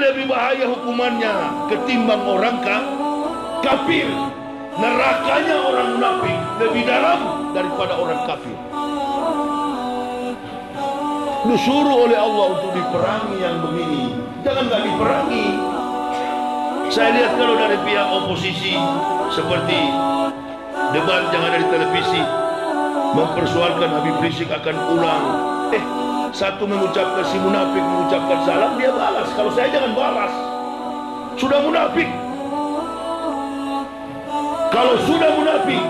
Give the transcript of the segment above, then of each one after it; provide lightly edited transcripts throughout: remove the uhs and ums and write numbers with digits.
lebih bahaya hukumannya ketimbang orang kafir. Nerakanya orang munafik lebih dalam daripada orang kafir. Disuruh oleh Allah untuk diperangi yang begini, jangan nggak diperangi. Saya lihat kalau dari pihak oposisi seperti debat yang ada di televisi mempersoalkan Habib Rizik akan pulang. Satu mengucapkan, si munafik mengucapkan salam, dia balas. Kalau saya jangan balas, sudah munafik. Kalau sudah munafik,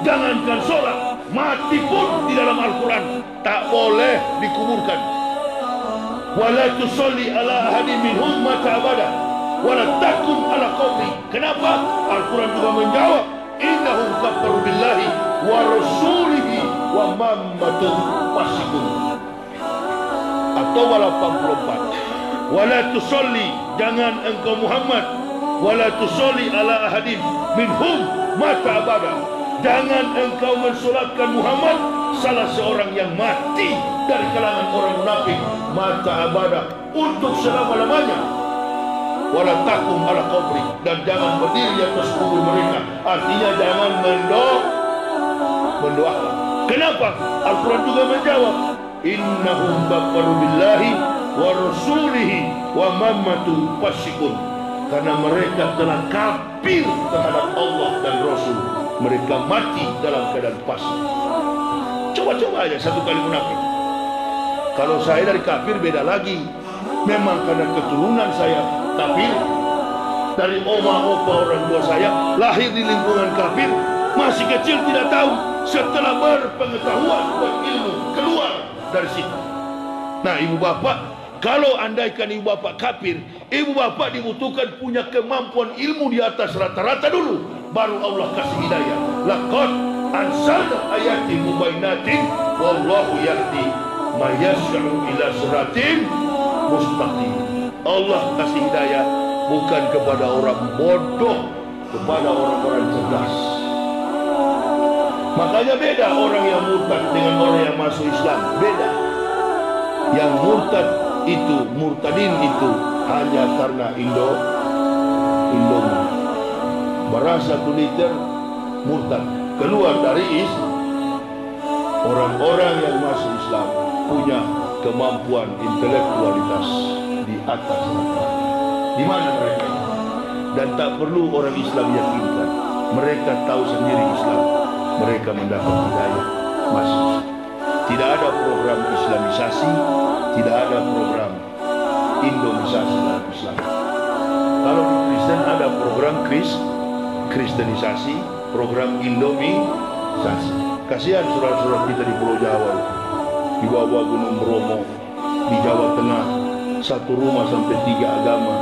jangankan sholat, mati pun di dalam Al-Quran tak boleh dikuburkan. Wala tusalli ala ahadin minhum mata abada wala takum ala qabri. Kenapa? Al-Quran juga menjawab, innahum kafaru billahi wa rasulihi wa mammatun fasikun. Atau 84. Wala tusalli, jangan engkau Muhammad, wala tusalli ala ahadin minhum mata abada, jangan engkau mensolatkan Muhammad salah seorang yang mati dari kalangan orang munafik mata abada, untuk selama-lamanya. Wala takum ala qabri, dan jangan berdiri di atas kubur mereka. Artinya jangan mendoakan. Kenapa? Al-Quran juga menjawab, innahum kafaru billahi wa rasulihi wa mammatu fasikun. Karena mereka telah kafir terhadap Allah dan Rasul, mereka mati dalam keadaan fasik. Coba-coba aja satu kali munafik. Kalau saya dari kafir beda lagi. Memang karena keturunan saya kafir, dari oma opa orang tua saya lahir di lingkungan kafir, masih kecil tidak tahu. Setelah berpengetahuan, berilmu, keluar dari situ. Nah, ibu bapak, kalau andaikan ibu bapak kafir, ibu bapak dibutuhkan punya kemampuan ilmu di atas rata-rata dulu, baru Allah kasih hidayah. Laqad anzalna ayatin mubayyinatin wallahu yahdi may yasha'u ila siratin mustaqim. Allah kasih hidayah bukan kepada orang bodoh, kepada orang-orang cerdas. Makanya beda orang yang murtad dengan orang yang masuk Islam, beda. Yang murtad itu, murtadin itu hanya karena Indomie. Beras 1 liter murtad, keluar dari Islam. Orang-orang yang masuk Islam punya kemampuan intelektualitas di atas rata. Di mana mereka? Dan tak perlu orang Islam yakinkan, mereka tahu sendiri Islam. Mereka mendapat hidayah masuk. Tidak ada program Islamisasi, tidak ada program Indomisasi dalam Islam. Kalau di Kristen ada program Kristenisasi, program Indomisasi. Kasihan saudara-saudara kita di Pulau Jawa, di bawah Gunung Bromo, di Jawa Tengah, satu rumah sampai 3 agama.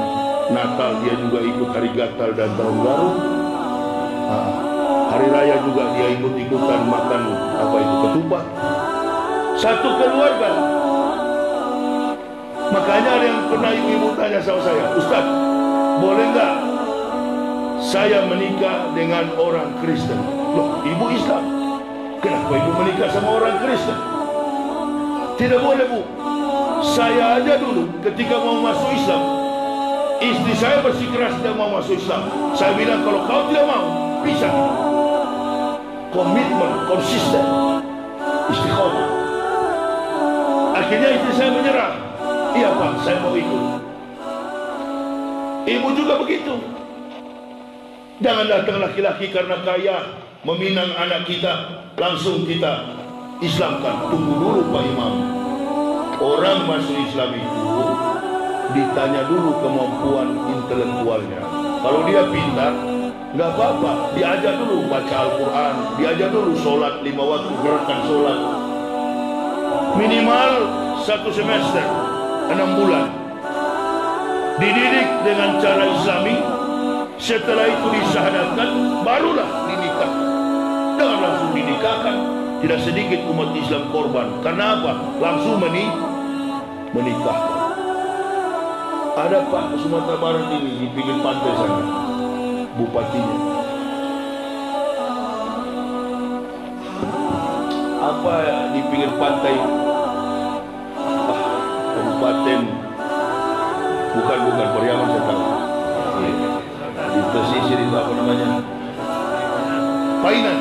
Natal dia juga ikut hari Gatal dan Tahun Baru. Hari Raya juga dia ikut-ikutan makan ketupat. Satu keluarga. Makanya ada yang pernah ibu-ibu tanya sama saya, Ustaz, boleh nggak saya menikah dengan orang Kristen? Loh, ibu Islam, kenapa ibu menikah sama orang Kristen? Tidak boleh, Bu. Saya aja dulu ketika mau masuk Islam, istri saya bersikeras tidak mau masuk Islam. Saya bilang, kalau kau tidak mau, pisah. Komitmen, konsisten, istiqomah. Akhirnya istri saya menyerah. Iya Pak, saya mau ikut. Ibu juga begitu. Jangan datang laki-laki karena kaya meminang anak kita, langsung kita Islamkan. Tunggu dulu Pak Imam. Orang masuk Islam itu ditanya dulu kemampuan intelektualnya. Kalau dia pintar, nggak apa-apa, diajar dulu baca Al-Quran, diajar dulu sholat 5 waktu, gerakan sholat minimal 1 semester, 6 bulan, dididik dengan cara Islami. Setelah itu disyahadatkan, barulah dinikah. Jangan langsung dinikahkan. Tidak sedikit umat Islam korban. Karena apa? Langsung menikahkan. Ada Pak Sumatera Barat ini di pinggir pantai sana, bupatinya. Apa di pinggir pantai? Kabupaten Bukan Pariaman saya tahu. Di pesisir itu apa namanya? Painan.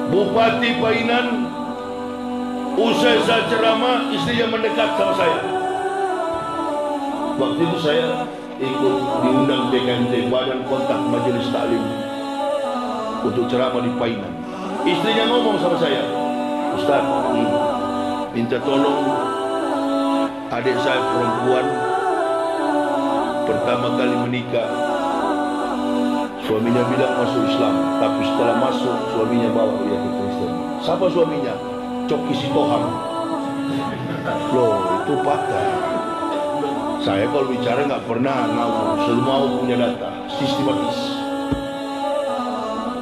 Bupati Painan, usai saya ceramah, istrinya mendekat sama saya. Waktu itu saya ikut diundang BKMT, Badan Kontak Majelis Taklim, untuk ceramah di Painan. Istrinya ngomong sama saya, Ustaz, minta tolong adik saya perempuan pertama kali menikah, suaminya bilang masuk Islam, tapi setelah masuk suaminya bawa dia ke Kristen. Siapa suaminya? Coki Sitohang. Loh, itu fakta. Saya kalau bicara nggak pernah ngawur, semua punya data, sistematis.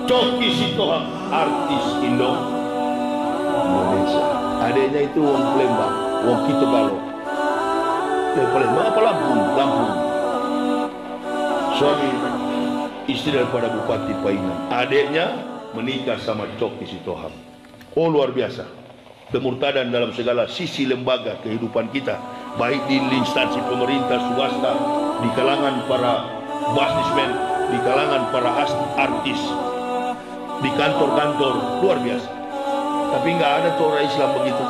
Coki Sitohang, artis Indonesia. Adiknya itu wong Palembang, wong Kitogalo. Palembang apa Lampung? Suami istri daripada Bupati Painan. Adiknya menikah sama Coki Sitohang. Oh, luar biasa. Kemurtadan dalam segala sisi lembaga kehidupan kita, baik di instansi pemerintah, swasta, di kalangan para businessman, di kalangan para artis, di kantor-kantor, luar biasa. Tapi nggak ada tuh orang Islam begitu.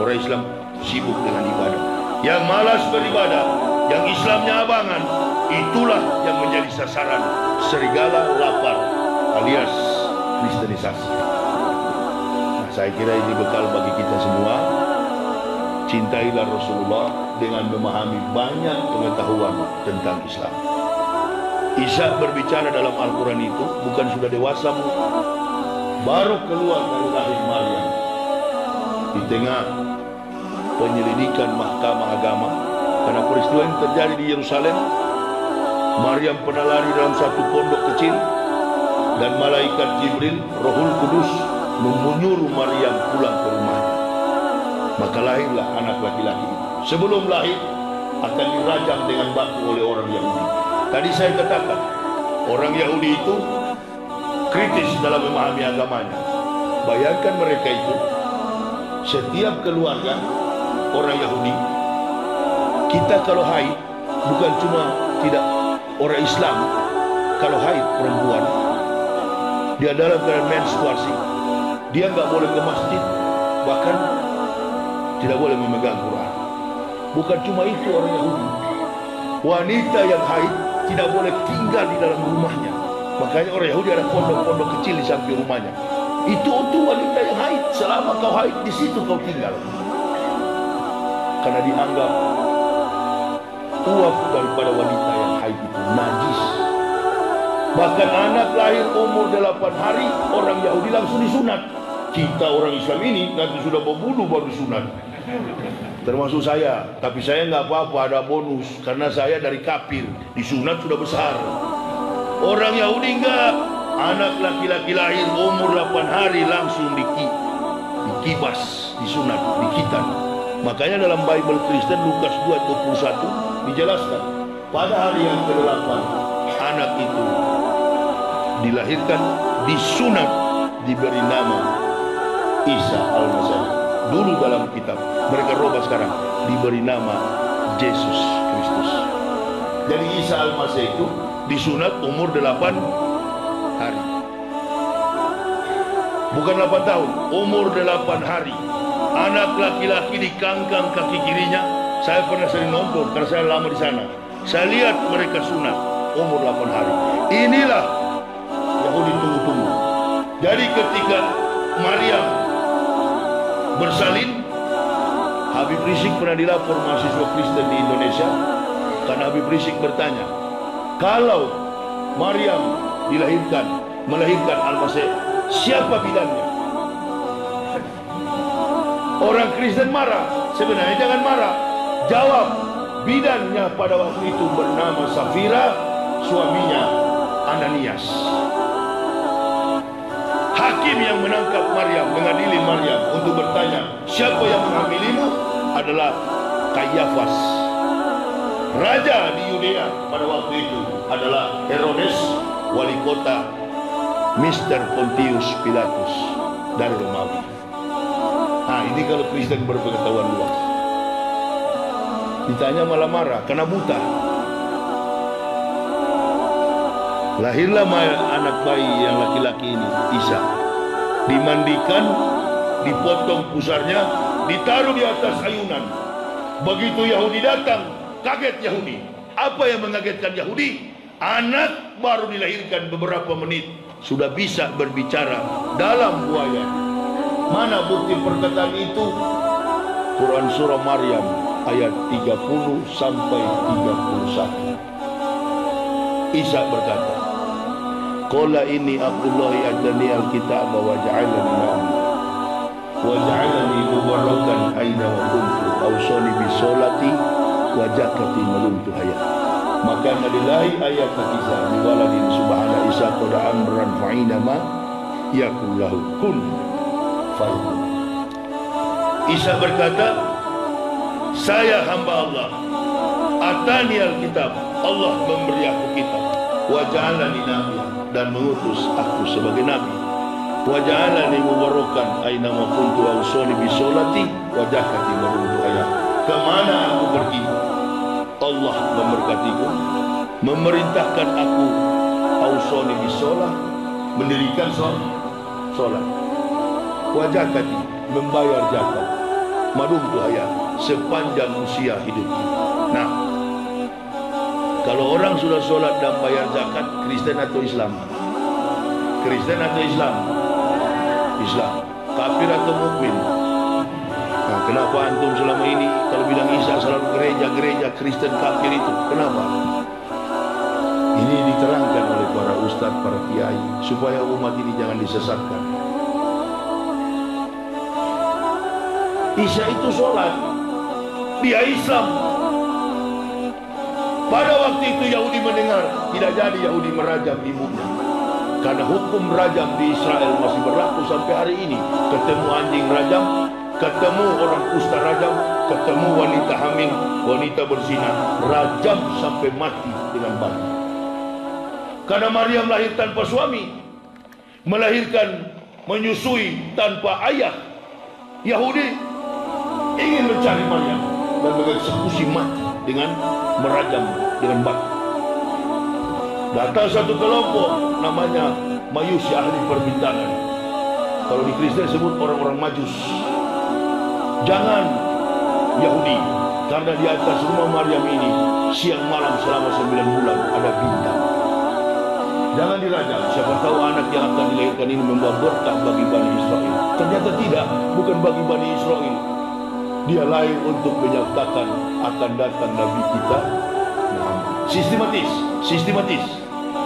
Orang Islam sibuk dengan ibadah. Yang malas beribadah, yang Islamnya abangan, itulah yang menjadi sasaran serigala lapar alias kristenisasi. Nah, saya kira ini bekal bagi kita semua. Cintailah Rasulullah dengan memahami banyak pengetahuan tentang Islam. Isa berbicara dalam Al-Quran itu bukan sudah dewasa, baru keluar dari rahim Maryam. Di tengah penyelidikan Mahkamah Agama karena peristiwa yang terjadi di Yerusalem, Maryam pernah lari dalam satu pondok kecil dan malaikat Jibril, Rohul Kudus, menyuruh Maryam pulang ke rumahnya. Maka lahirlah anak laki-laki itu. Sebelum lahir akan dirajam dengan batu oleh orang Yahudi. Tadi saya katakan, orang Yahudi itu kritis dalam memahami agamanya. Bayangkan mereka itu, setiap keluarga orang Yahudi, kita kalau haid, bukan cuma tidak orang Islam, kalau haid perempuan, dia dalam keadaan menstruasi, dia nggak boleh ke masjid, bahkan tidak boleh memegang Quran. Bukan cuma itu orang Yahudi, wanita yang haid tidak boleh tinggal di dalam rumahnya. Makanya orang Yahudi ada pondok-pondok kecil di samping rumahnya. Itu untuk wanita yang haid. Selama kau haid, di situ kau tinggal. Karena dianggap uap daripada wanita yang haid itu najis. Bahkan anak lahir umur 8 hari, orang Yahudi langsung disunat. Kita orang Islam ini nanti sudah berbunuh baru sunat. Termasuk saya, tapi saya nggak apa-apa, ada bonus karena saya dari kafir, disunat sudah besar. Orang Yahudi enggak, anak laki-laki lahir umur 8 hari langsung dikibas, disunat, dikitan. Makanya dalam Bible Kristen Lukas 2:21 dijelaskan, pada hari yang ke-8 anak itu dilahirkan, disunat, diberi nama Isa Al-Masih. Dulu dalam kitab, mereka rubah sekarang, diberi nama Yesus Kristus. Jadi Isa Al-Masih itu disunat umur 8 hari. Bukan 8 tahun, umur 8 hari. Anak laki-laki dikangkang kaki kirinya. Saya pernah sering nonton karena saya lama di sana. Saya lihat mereka sunat umur 8 hari. Inilah Yahudi tunggu-tunggu. Jadi ketika Maryam bersalin, Habib Rizik pernah dilapor mahasiswa Kristen di Indonesia karena Habib Rizik bertanya, kalau Maryam melahirkan Al-Masih, siapa bidannya? Orang Kristen marah. Sebenarnya jangan marah. Jawab, bidannya pada waktu itu bernama Safira, suaminya Ananias. Hakim yang menangkap Maryam, mengadili Maryam untuk bertanya, siapa yang menghamilimu? Adalah Kayafas. Raja di Yudea pada waktu itu adalah Herodes, wali kota Mr. Pontius Pilatus dari Romawi. Nah, ini kalau Kristen berpengetahuan luas. Ditanya malah marah karena buta. Lahirlah anak bayi yang laki-laki ini, Isa. Dimandikan, dipotong pusarnya, ditaruh di atas ayunan. Begitu Yahudi datang, kaget Yahudi. Apa yang mengagetkan Yahudi? Anak baru dilahirkan beberapa menit sudah bisa berbicara dalam buaya. Mana bukti perkataan itu? Quran surah Maryam ayat 30 sampai 31. Isa berkata, qala inni Abdullahi adani al-kitab wa ja'alani nabiyan wa ja'alani mubarakan aina wa kuntu awsani bisolati wa zakati malumtu hayat. Maka nadilahi ayat Isa biwaladin subhana Isa qada amran fa'ina ma yakullahu kun fayakun. Isa berkata, saya hamba Allah, atani al-kitab, Allah memberi aku kitab, wa ja'alani nabiyan, dan mengutus aku sebagai nabi, wa ja'alani mubarakan aina ma kuntu awsani bisolati wa zakati malumtu hayat. Kemana aku pergi, Allah memberkatiku, memerintahkan aku ausoni bisolah, mendirikan solat, wajakati, membayar zakat, madumtu hayat, sepanjang usia hidup. Nah, kalau orang sudah solat dan bayar zakat, Kristen atau Islam? Kristen atau Islam? Islam. Kafir atau mukmin? Nah, kenapa antum selama ini kalau bilang Isa selalu gereja Kristen kafir itu? Kenapa? Ini diterangkan oleh para ustadz, para kiai, supaya umat ini jangan disesatkan. Isa itu sholat, dia Islam. Pada waktu itu Yahudi mendengar, tidak jadi Yahudi merajam ibunya, karena hukum rajam di Israel masih berlaku sampai hari ini. Ketemu anjing rajam, ketemu orang kusta rajam, ketemu wanita hamil, wanita berzina, rajam sampai mati dengan bayi. Karena Maryam lahir tanpa suami, melahirkan, menyusui tanpa ayah. Yahudi ingin mencari Maryam dan mengeksekusi mati dengan merajam dengan batu. Datang satu kelompok namanya Majusi, ahli perbintangan. Kalau di Kristen disebut orang-orang Majus. Jangan Yahudi, karena di atas rumah Maryam ini siang malam selama 9 bulan ada bintang. Jangan dirajam, siapa tahu anak yang akan dilahirkan ini membawa berkah bagi Bani Israel. Ternyata tidak, bukan bagi Bani Israel. Dia lahir untuk menyatakan akan datang Nabi kita Muhammad. Sistematis.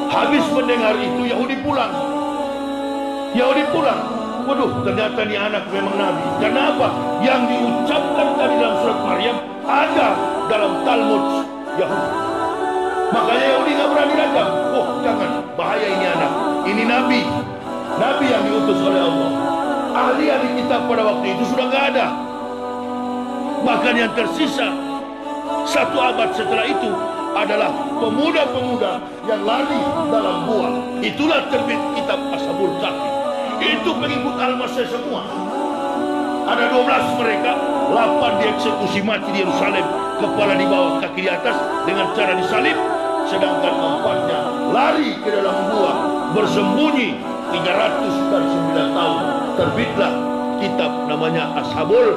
Habis mendengar itu Yahudi pulang. Waduh, ternyata ini anak memang Nabi. Kenapa? Yang diucapkan tadi dalam surat Maryam ada dalam Talmud Yahudi. Makanya Yahudi nggak berani rajam. Oh, jangan, bahaya ini anak. Ini Nabi yang diutus oleh Allah. Ahli-ahli kitab pada waktu itu sudah nggak ada. Bahkan yang tersisa 1 abad setelah itu adalah pemuda-pemuda yang lari dalam gua. Itulah terbit kitab Ashabul Kahfi. Itu pengikut Al-Masih semua. Ada 12 mereka, 8 dieksekusi mati di Yerusalem, kepala di bawah, kaki di atas dengan cara disalib. Sedangkan 4-nya lari ke dalam gua, bersembunyi 309 tahun. Terbitlah kitab namanya Ashabul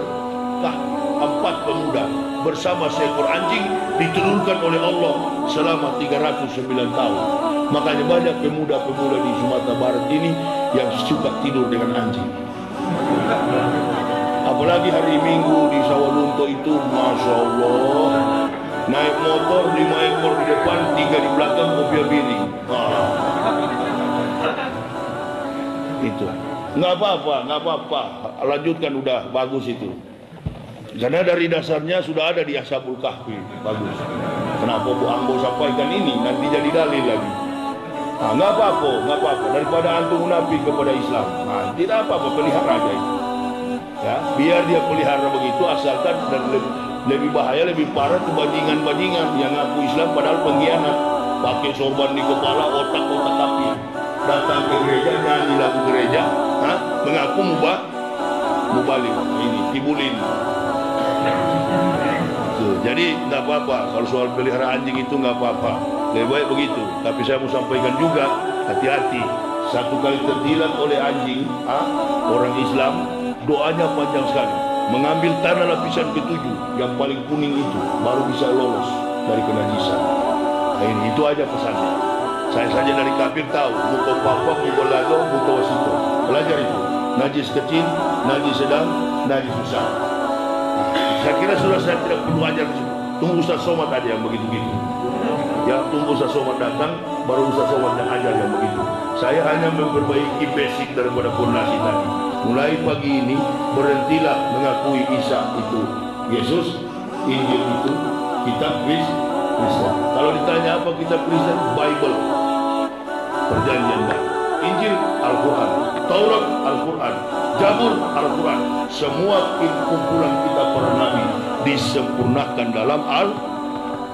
Kahfi. 4 pemuda bersama seekor anjing diturunkan oleh Allah selama 309 tahun. Makanya banyak pemuda-pemuda di Sumatera Barat ini yang suka tidur dengan anjing. Apalagi hari Minggu di Sawalunto itu, Masya Allah, naik motor 5 ekor di depan, 3 di belakang, mobil piring. Itu nggak apa-apa, lanjutkan, udah bagus itu. Karena dari dasarnya sudah ada di Ashabul Kahfi, bagus. Kenapa Bu Ambo sampaikan ini? Nanti jadi dalil lagi. Nah, nggak apa-apa. Daripada antum munafik kepada Islam, nah, tidak apa-apa, pelihara aja itu. Ya, biar dia pelihara begitu, asalkan dan lebih bahaya, lebih parah itu bajingan-bajingan yang ngaku Islam padahal pengkhianat, pakai sorban di kepala, otak-otak kafir, datang ke gereja, nyanyi lagu gereja, mengaku mubalik, ini kibulin. Jadi nggak apa-apa kalau soal pelihara anjing itu nggak apa-apa, lebih baik begitu. Tapi saya mau sampaikan juga, hati-hati. Satu kali tertilang oleh anjing, orang Islam doanya panjang sekali. Mengambil tanah lapisan ketujuh yang paling kuning itu baru bisa lolos dari kenajisan. Nah, ini itu aja pesannya. Saya saja dari kafir tahu, muka papa, muka lago, muka wasito. Belajar itu. Najis kecil, najis sedang, najis besar. Saya kira sudah saya tidak perlu ajar di situ. Tunggu Ustaz Somad aja yang begitu-begitu. Ya, tunggu Ustaz Somad datang, baru Ustaz Somad yang ajar yang begitu. Saya hanya memperbaiki basic daripada fondasi tadi. Mulai pagi ini, berhentilah mengakui Isa itu Yesus, Injil itu kitab Kristen. Kalau ditanya apa kitab Kristen, Bible, Perjanjian Baru. Injil Al-Quran, Taurat Al-Quran, Zabur Al-Quran, semua kumpulan kitab para nabi disempurnakan dalam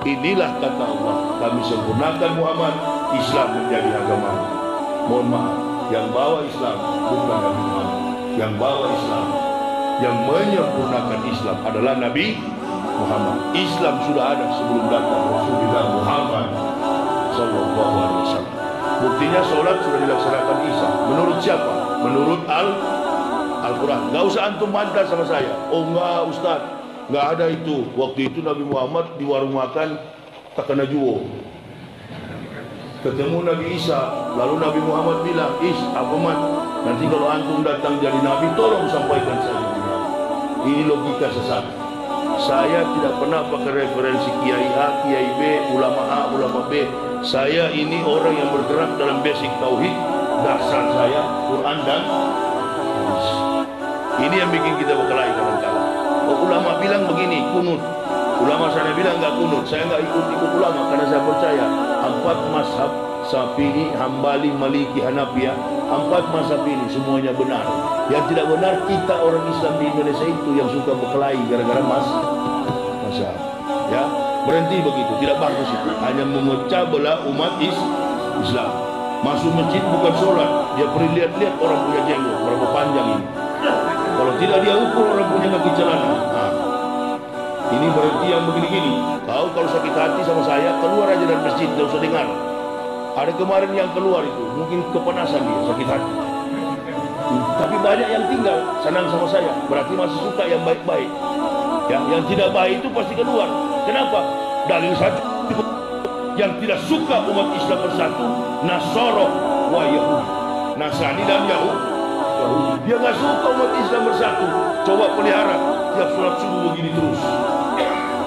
inilah kata Allah, kami sempurnakan Muhammad, Islam menjadi agama. Mohon maaf, yang bawa Islam bukan Nabi Muhammad, yang bawa Islam, yang menyempurnakan Islam adalah Nabi Muhammad. Islam sudah ada sebelum datang Rasulullah Muhammad Sallallahu Alaihi Wasallam. Buktinya sholat sudah dilaksanakan Isa. Menurut siapa? Menurut Al-Quran. Gak usah antum bantah sama saya. Oh enggak Ustaz, nggak ada itu. Waktu itu Nabi Muhammad di warung makan Takanajuwo. Ketemu Nabi Isa, lalu Nabi Muhammad bilang, apa mat? Nanti kalau antum datang jadi Nabi, tolong sampaikan saya. Ini logika sesat. Saya tidak pernah pakai referensi Kiai A, Kiai B, ulama A, ulama B. Saya ini orang yang bergerak dalam basic tauhid. Dasar saya Quran dan hadis. Ini yang bikin kita berkelahi kadang-kadang. Ulama bilang begini, kunut. Ulama sana bilang nggak kunut. Saya nggak ikut ulama karena saya percaya 4 mazhab Syafi'i, Hambali, Maliki, Hanafiyah, 4 mazhab ini semuanya benar. Yang tidak benar kita orang Islam di Indonesia itu yang suka berkelahi gara-gara mazhab. Ya, berhenti begitu, tidak bagus itu. Hanya memecah belah umat Islam. Masuk masjid bukan sholat, dia pergi lihat-lihat orang punya jenggot berapa panjang ini. Kalau tidak dia ukur orang punya kaki celana. Ini berhenti yang begini-gini. Tahu kalau sakit hati sama saya, keluar aja dari masjid, tidak usah dengar. Ada kemarin yang keluar itu, mungkin kepanasan dia, sakit hati. Tapi banyak yang tinggal, senang sama saya. Berarti masih suka yang baik-baik. Ya, yang tidak baik itu pasti keluar. Kenapa? Dalil satu. Yang tidak suka umat Islam bersatu, Nasoro wa Yahudi. Nasrani dan Yahudi. Dia nggak suka umat Islam bersatu. Coba pelihara tiap sholat subuh begini terus.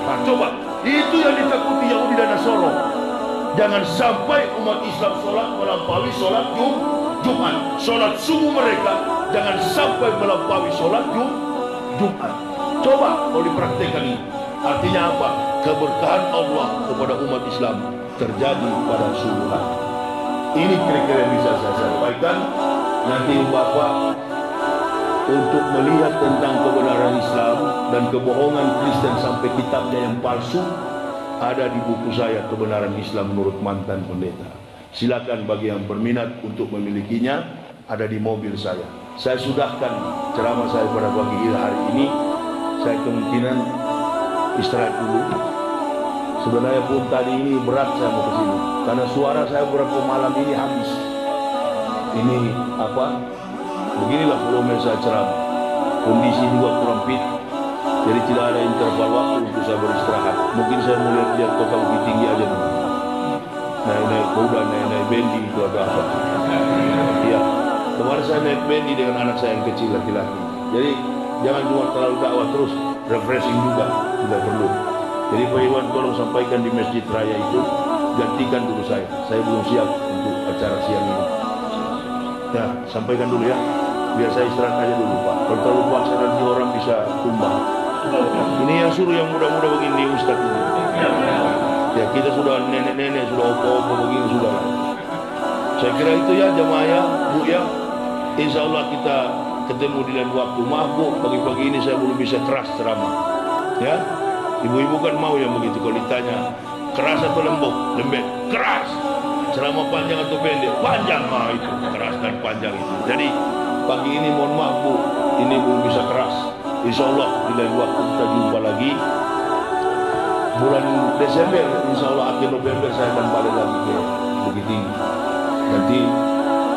Nah, coba itu yang ditakuti Yahudi dan Nasoro. Jangan sampai umat Islam sholat melampaui sholat Jumat. Sholat subuh mereka jangan sampai melampaui sholat Jumat. Coba kalau dipraktekkan ini. Artinya apa? Keberkahan Allah kepada umat Islam terjadi pada subuh hari. Ini kira-kira yang bisa saya sampaikan. Nanti Bapak untuk melihat tentang kebenaran Islam dan kebohongan Kristen sampai kitabnya yang palsu ada di buku saya Kebenaran Islam Menurut Mantan Pendeta. Silakan bagi yang berminat untuk memilikinya, ada di mobil saya. Saya sudahkan ceramah saya pada pagi hari ini. Saya kemungkinan istirahat dulu. Sebenarnya pun tadi ini berat saya mau ke sini karena suara saya beberapa malam ini habis. Ini apa? Beginilah volume saya ceramah. Kondisi juga kurang fit. Jadi tidak ada interval waktu untuk saya beristirahat. Mungkin saya mau lihat total lebih tinggi aja dulu. Naik-naik kuda, naik-naik bendi itu ada apa? Iya. Kemarin saya naik bendi dengan anak saya yang kecil laki-laki. Jadi jangan cuma terlalu dakwah terus, refreshing juga tidak perlu. Jadi Pak Iwan tolong sampaikan di Masjid Raya itu, gantikan dulu saya. Saya belum siap untuk acara siang ini. Ya, sampaikan dulu ya. Biar saya istirahat aja dulu Pak. Kalau terlalu paksa nanti orang bisa tumbang. Ini yang suruh yang muda-muda begini Ustaz ini. Ya kita sudah nenek-nenek, sudah opo-opo begini sudah. Saya kira itu ya jamaah ya, Bu ya. Insya Allah kita ketemu di lain waktu. Maaf Bu, pagi-pagi ini saya belum bisa keras ceramah. Ya, ibu-ibu kan mau yang begitu. Kalau ditanya keras atau lembek, keras. Ceramah panjang atau pendek, panjang. Nah itu keras dan panjang itu. Jadi pagi ini mohon maaf Bu, ini belum bisa keras. Insya Allah di lain waktu kita jumpa lagi. Bulan Desember, insya Allah akhir November saya akan balik lagi ke Bukit Tinggi. Nanti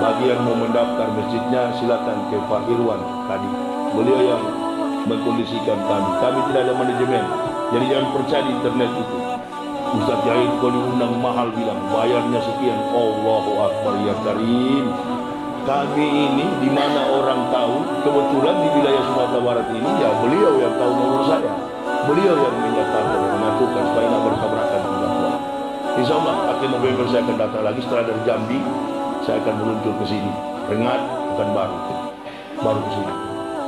bagi yang mau mendaftar masjidnya silakan ke Pak Irwan tadi. Beliau yang mengkondisikan kami. Kami tidak ada manajemen. Jadi jangan percaya di internet itu. Ustaz Jahid kalau diundang mahal bilang bayarnya sekian. Allahu Akbar ya Karim. Kami ini di mana orang tahu, kebetulan di wilayah Sumatera Barat ini ya beliau yang tahu nomor saya. Beliau yang menyatakan dan mengaturkan supaya tidak bertabrakan dengan Allah. Insya Allah akhir November saya akan datang lagi. Setelah dari Jambi saya akan meluncur ke sini. Rengat akan baru ke sini.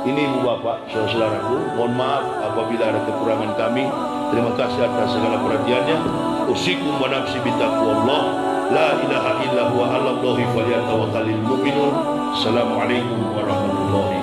Ini ibu bapak, saudara-saudaraku, mohon maaf apabila ada kekurangan kami. Terima kasih atas segala perhatiannya. Usikum wa nafsi bitaqwallah. La ilaha illa huwa 'alallahi falyatawakkalul mu'minun. Assalamualaikum warahmatullahi wabarakatuh.